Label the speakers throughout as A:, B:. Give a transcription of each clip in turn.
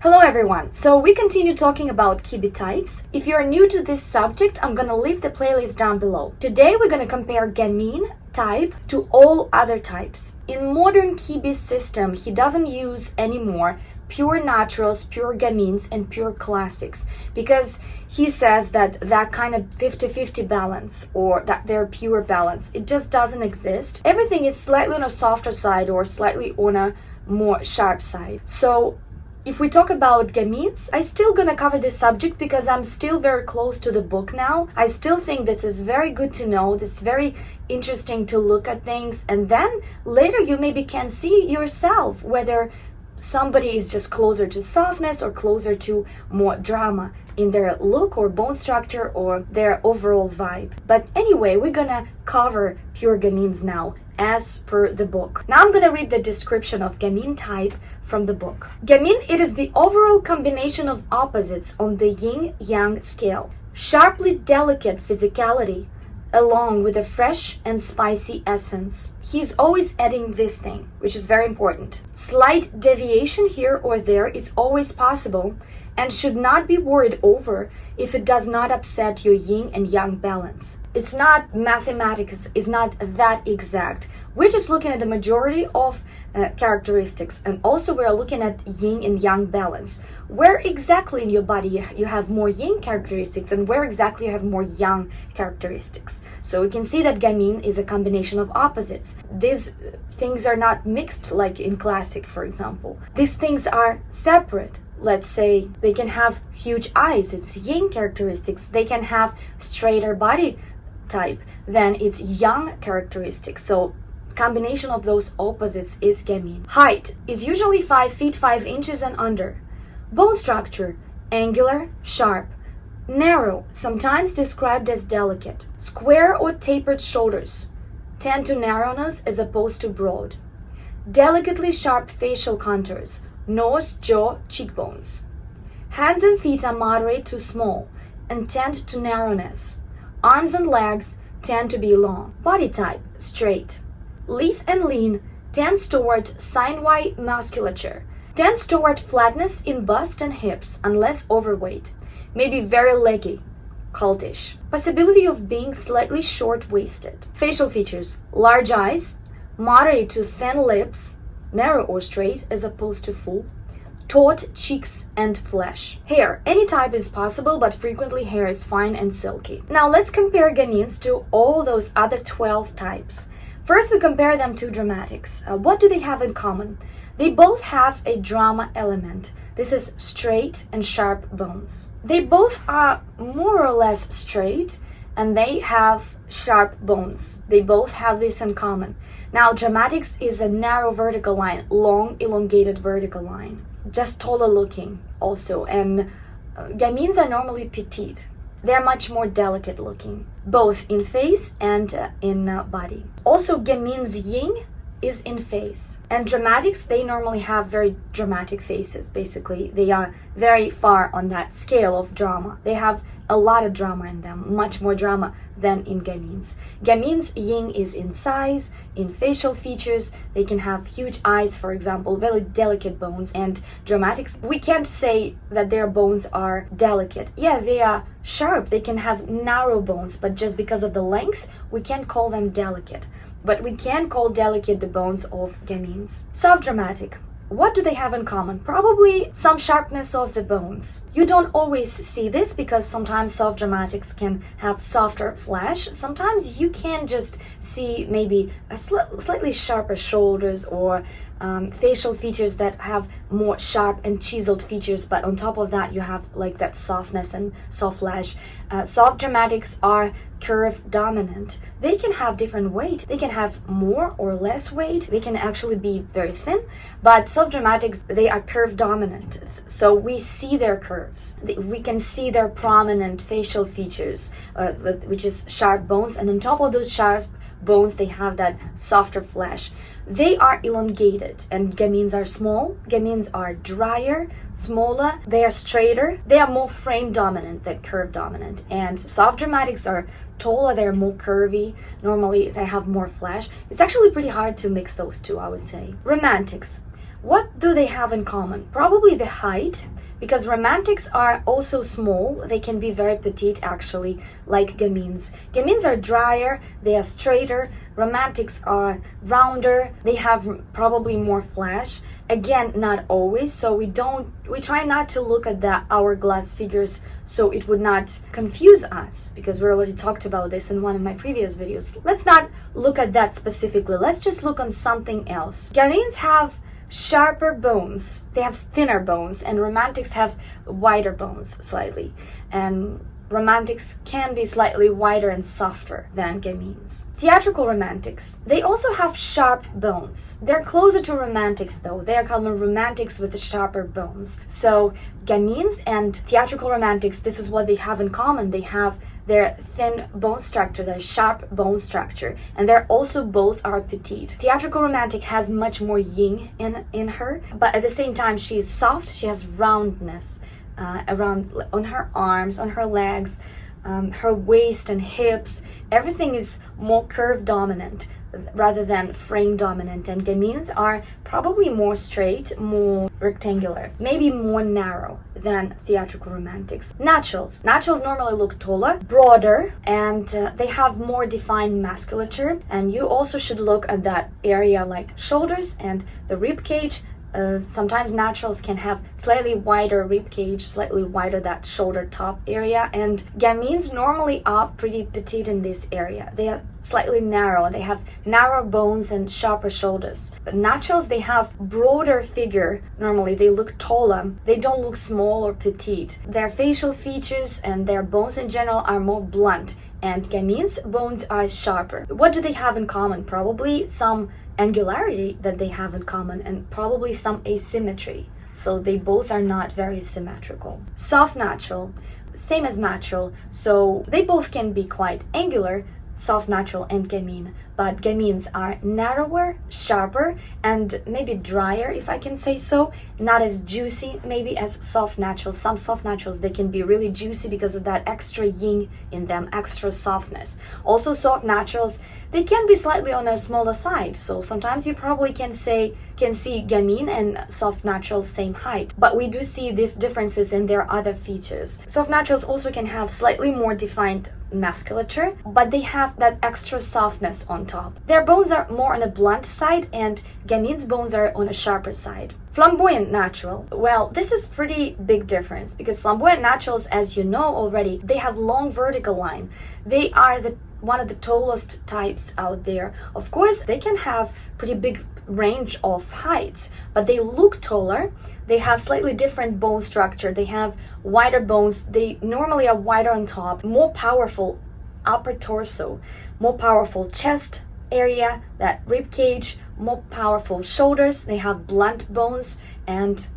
A: Hello everyone! So we continue talking about kibi types. If you're new to this subject, I'm gonna leave the playlist down below. Today we're gonna compare Gamine type to all other types. In modern kibi system, he doesn't use anymore pure naturals, pure Gamines, and pure classics because he says that kind of 50-50 balance or that they're pure balance, it just doesn't exist. Everything is slightly on a softer side or slightly on a more sharp side. So if we talk about Gamines, I'm still gonna cover this subject because I'm still very close to the book now. I still think this is very good to know, this is very interesting to look at things, and then later you maybe can see yourself whether somebody is just closer to softness or closer to more drama in their look or bone structure or their overall vibe. But anyway, we're gonna cover pure Gamines now as per the book. Now I'm gonna read the description of Gamine type from the book. Gamine, it is the overall combination of opposites on the yin-yang scale. Sharply delicate physicality along with a fresh and spicy essence. He's always adding this thing, which is very important. Slight deviation here or there is always possible and should not be worried over if it does not upset your yin and yang balance. It's not mathematics, it's not that exact. We're just looking at the majority of characteristics, and also we're looking at yin and yang balance. Where exactly in your body you have more yin characteristics and where exactly you have more yang characteristics. So we can see that Gamine is a combination of opposites. These things are not mixed like in classic, for example. These things are separate. Let's say they can have huge eyes, it's yin characteristics. They can have straighter body type, then it's yang characteristics. So combination of those opposites is Gamine. Height is usually 5 feet 5 inches and under. Bone structure, angular, sharp. Narrow, sometimes described as delicate. Square or tapered shoulders tend to narrowness as opposed to broad. Delicately sharp facial contours, nose, jaw, cheekbones. Hands and feet are moderate to small and tend to narrowness. Arms and legs tend to be long. Body type, straight. Lithe and lean tends toward sine-Y musculature. Tends toward flatness in bust and hips unless overweight. Maybe very leggy, cultish. Possibility of being slightly short-waisted. Facial features, large eyes, moderate to thin lips, narrow or straight as opposed to full, taut cheeks and flesh. Hair, any type is possible, but frequently hair is fine and silky. Now let's compare Gamines to all those other 12 types. First, we compare them to dramatics. What do they have in common? They both have a drama element. This is straight and sharp bones. They both are more or less straight and they have sharp bones. They both have this in common. Now, dramatics is a narrow vertical line, long elongated vertical line, just taller looking also, and Gamines are normally petite. They're much more delicate looking, both in face and in body. Also, Gamine's yin is in face, and dramatics, they normally have very dramatic faces. Basically, they are very far on that scale of drama. They have a lot of drama in them, much more drama than in Gamines. Gamine's yin is in size, in facial features. They can have huge eyes, for example, very delicate bones. And dramatics, we can't say that their bones are delicate. Yeah, they are sharp. They can have narrow bones, but just because of the length, we can't call them delicate. But we can call delicate the bones of Gamines. Soft dramatic. What do they have in common? Probably some sharpness of the bones. You don't always see this because sometimes soft dramatics can have softer flesh. Sometimes you can just see maybe a slightly sharper shoulders or facial features that have more sharp and chiseled features, but on top of that you have like that softness and soft flesh. Soft dramatics are curve dominant. They can have different weight. They can have more or less weight. They can actually be very thin, but soft dramatics, they are curve dominant. So we see their curves. We can see their prominent facial features, which is sharp bones, and on top of those sharp bones, they have that softer flesh. They are elongated, and Gamines are small. Gamines are drier, smaller, they are straighter. They are more frame dominant than curve dominant. And soft dramatics are taller, they're more curvy. Normally they have more flesh. It's actually pretty hard to mix those two, I would say. Romantics. What do they have in common? Probably the height, because romantics are also small. They can be very petite actually, like gamines. Gamines are drier, they are straighter. Romantics are rounder, they have probably more flash. Again, not always, so we try not to look at the hourglass figures so it would not confuse us, because we already talked about this in one of my previous videos. Let's not look at that specifically, let's just look on something else. Gamines have sharper bones, they have thinner bones, and romantics have wider bones slightly, and romantics can be slightly wider and softer than gamines. Theatrical romantics, they also have sharp bones. They're closer to romantics though. They are called romantics with the sharper bones. So gamines and theatrical romantics, this is what they have in common. They have their thin bone structure, their sharp bone structure, and they're also both are petite. Theatrical romantic has much more yin in her, but at the same time she's soft, she has roundness. Around on her arms, on her legs, her waist and hips, everything is more curve dominant rather than frame dominant, and gamines are probably more straight, more rectangular, maybe more narrow than theatrical romantics. Naturals normally look taller, broader, and they have more defined musculature, and you also should look at that area like shoulders and the rib cage. Sometimes naturals can have slightly wider rib cage, slightly wider that shoulder top area, and gamines normally are pretty petite in this area. They are slightly narrow, they have narrow bones and sharper shoulders. But naturals, they have broader figure, normally they look taller, they don't look small or petite. Their facial features and their bones in general are more blunt, and gamines' bones are sharper. What do they have in common? Probably some angularity that they have in common, and probably some asymmetry, so they both are not very symmetrical. Soft natural, same as natural, so they both can be quite angular, soft natural and gamine, but gamines are narrower, sharper, and maybe drier, if I can say so, not as juicy maybe as soft naturals. Some soft naturals, they can be really juicy because of that extra yin in them, extra softness. Also soft naturals, they can be slightly on a smaller side, so sometimes you probably can see gamine and soft natural same height, but we do see the differences in their other features. Soft naturals also can have slightly more defined musculature, but they have that extra softness on top. Their bones are more on a blunt side, and gamines' bones are on a sharper side. Flamboyant natural, well, this is pretty big difference, because flamboyant naturals, as you know already, they have long vertical line. They are one of the tallest types out there. Of course, they can have pretty big range of heights, but they look taller. They have slightly different bone structure. They have wider bones. They normally are wider on top, more powerful upper torso, more powerful chest area, that rib cage, more powerful shoulders. They have blunt bones and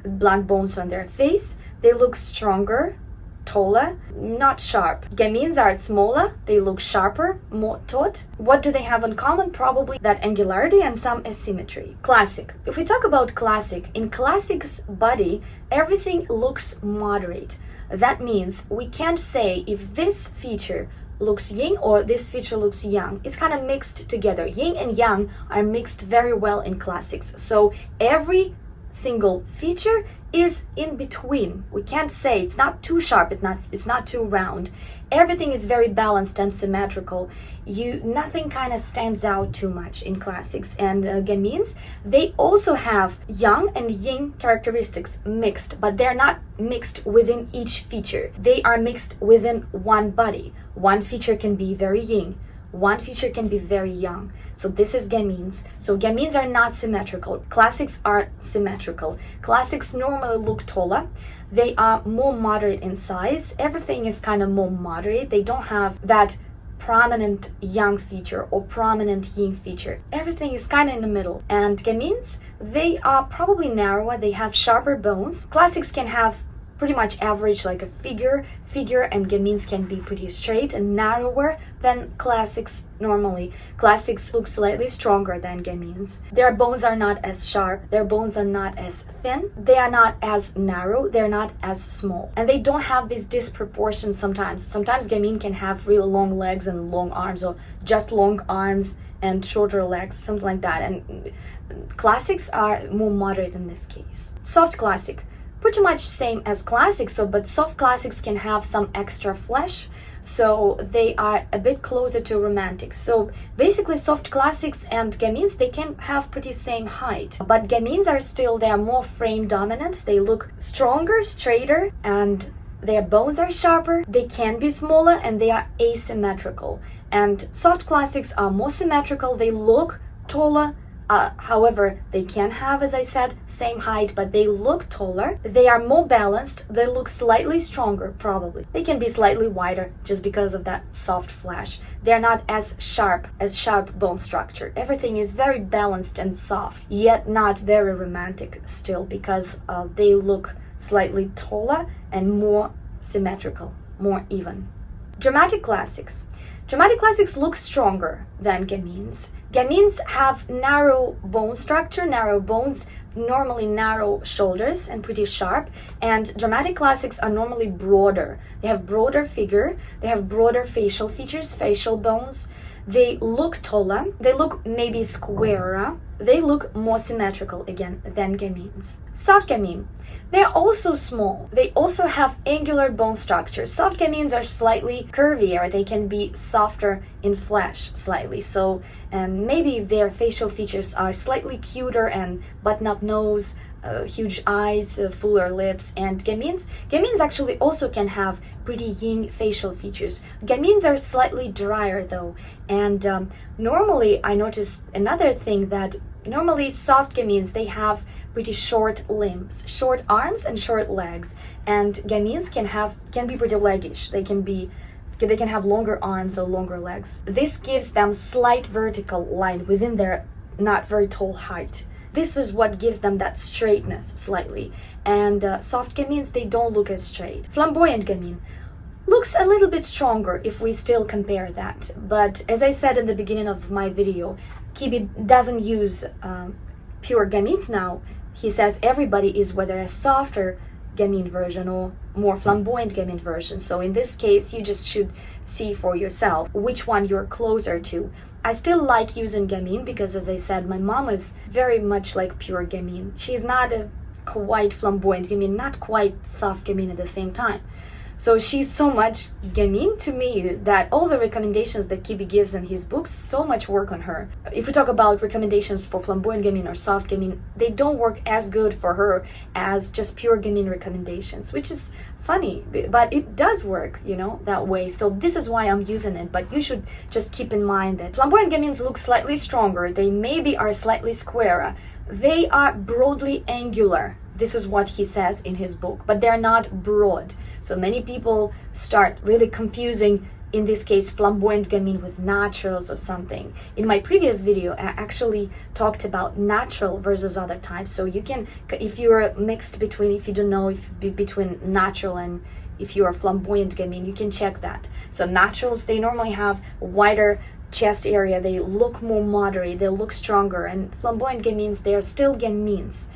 A: blunt bones on their face. They look stronger, taller, not sharp. Gamines are smaller, they look sharper, more taut. What do they have in common? Probably that angularity and some asymmetry. Classic. If we talk about classic, in classic's body, everything looks moderate. That means we can't say if this feature looks yin or this feature looks yang. It's kind of mixed together. Yin and yang are mixed very well in classics. So every single feature is in between. We can't say it's not too sharp, it's not too round. Everything is very balanced and symmetrical. Nothing kind of stands out too much in classics. And gamines, they also have yang and yin characteristics mixed, but they're not mixed within each feature. They are mixed within one body. One feature can be very yin, one feature can be very yang. So this is gamines. So gamines are not symmetrical. Classics are symmetrical. Classics normally look taller. They are more moderate in size. Everything is kind of more moderate. They don't have that prominent yang feature or prominent yin feature. Everything is kind of in the middle. And gamines, they are probably narrower. They have sharper bones. Classics can have pretty much average like a figure, and gamines can be pretty straight and narrower than classics normally. Classics look slightly stronger than gamines. Their bones are not as sharp, their bones are not as thin, they are not as narrow, they're not as small. And they don't have this disproportion sometimes. Sometimes gamine can have really long legs and long arms, or just long arms and shorter legs, something like that. And classics are more moderate in this case. Soft classic, pretty much same as classic, but soft classics can have some extra flesh, so they are a bit closer to romantics. So basically soft classics and Gamines, they can have pretty same height, but Gamines they are more frame dominant. They look stronger, straighter, and their bones are sharper. They can be smaller, and they are asymmetrical. And soft classics are more symmetrical. They look taller. However, they can have, as I said, same height, but they look taller. They are more balanced. They look slightly stronger, probably. They can be slightly wider just because of that soft flesh. They're not as sharp bone structure. Everything is very balanced and soft, yet not very romantic still, because they look slightly taller and more symmetrical, more even. Dramatic classics. Dramatic classics look stronger than Gamines. Gamines have narrow bone structure, narrow bones, normally narrow shoulders and pretty sharp, and dramatic classics are normally broader. They have broader figure, they have broader facial features, facial bones. They look taller, they look maybe squarer, they look more symmetrical again than Gamines. Soft Gamine. They're also small. They also have angular bone structure. Soft Gamines are slightly curvier. They can be softer in flesh slightly. So, and maybe their facial features are slightly cuter and button-up nose, huge eyes, fuller lips. And Gamines actually also can have pretty yin facial features. Gamines are slightly drier though. And normally I noticed another thing, that normally soft Gamines, they have pretty short limbs, short arms and short legs, and Gamines can be pretty leggish. They can have longer arms or longer legs. This gives them slight vertical line within their not very tall height. This is what gives them that straightness slightly. And soft Gamines, they don't look as straight. Flamboyant Gamine looks a little bit stronger if we still compare that. But as I said in the beginning of my video, Kibi doesn't use pure Gamines now. He says everybody is whether a softer Gamine version or more flamboyant Gamine version. So in this case, you just should see for yourself which one you're closer to. I still like using Gamine because, as I said, my mom is very much like pure Gamine. She's not a quite flamboyant Gamine, not quite soft Gamine at the same time. So she's so much Gamine to me that all the recommendations that Kibi gives in his books, so much work on her. If we talk about recommendations for flamboyant Gamine or soft Gamine, they don't work as good for her as just pure Gamine recommendations, which is funny, but it does work, that way. So this is why I'm using it, but you should just keep in mind that flamboyant Gamines look slightly stronger. They maybe are slightly squarer. They are broadly angular. This is what he says in his book, but they're not broad. So many people start really confusing, in this case, flamboyant Gamine with naturals or something. In my previous video, I actually talked about natural versus other types. So you can, if you're mixed between, if you don't know if between natural and if you are flamboyant Gamine, you can check that. So naturals, they normally have wider chest area. They look more moderate. They look stronger. And flamboyant Gamines, they are still Gamines.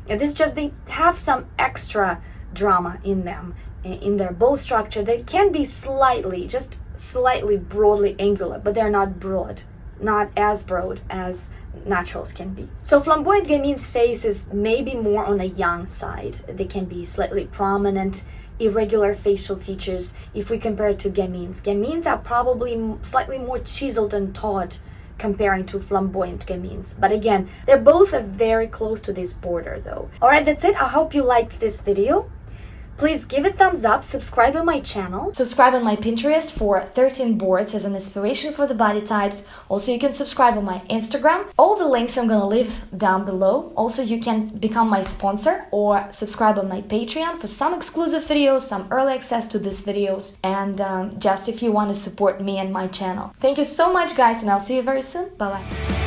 A: And this just, they have some extra drama in them, in their bone structure. They can be just slightly broadly angular, but they're not broad, not as broad as naturals can be. So flamboyant Gamine's face is maybe more on the young side. They can be slightly prominent, irregular facial features if we compare it to Gamines. Gamines are probably slightly more chiseled and taut comparing to flamboyant Gamines. But again, they're both very close to this border though. Alright, that's it. I hope you liked this video. Please give it thumbs up, subscribe on my channel. Subscribe on my Pinterest for 13 boards as an inspiration for the body types. Also, you can subscribe on my Instagram. All the links I'm gonna leave down below. Also, you can become my sponsor or subscribe on my Patreon for some exclusive videos, some early access to these videos, and just if you want to support me and my channel. Thank you so much, guys, and I'll see you very soon. Bye-bye.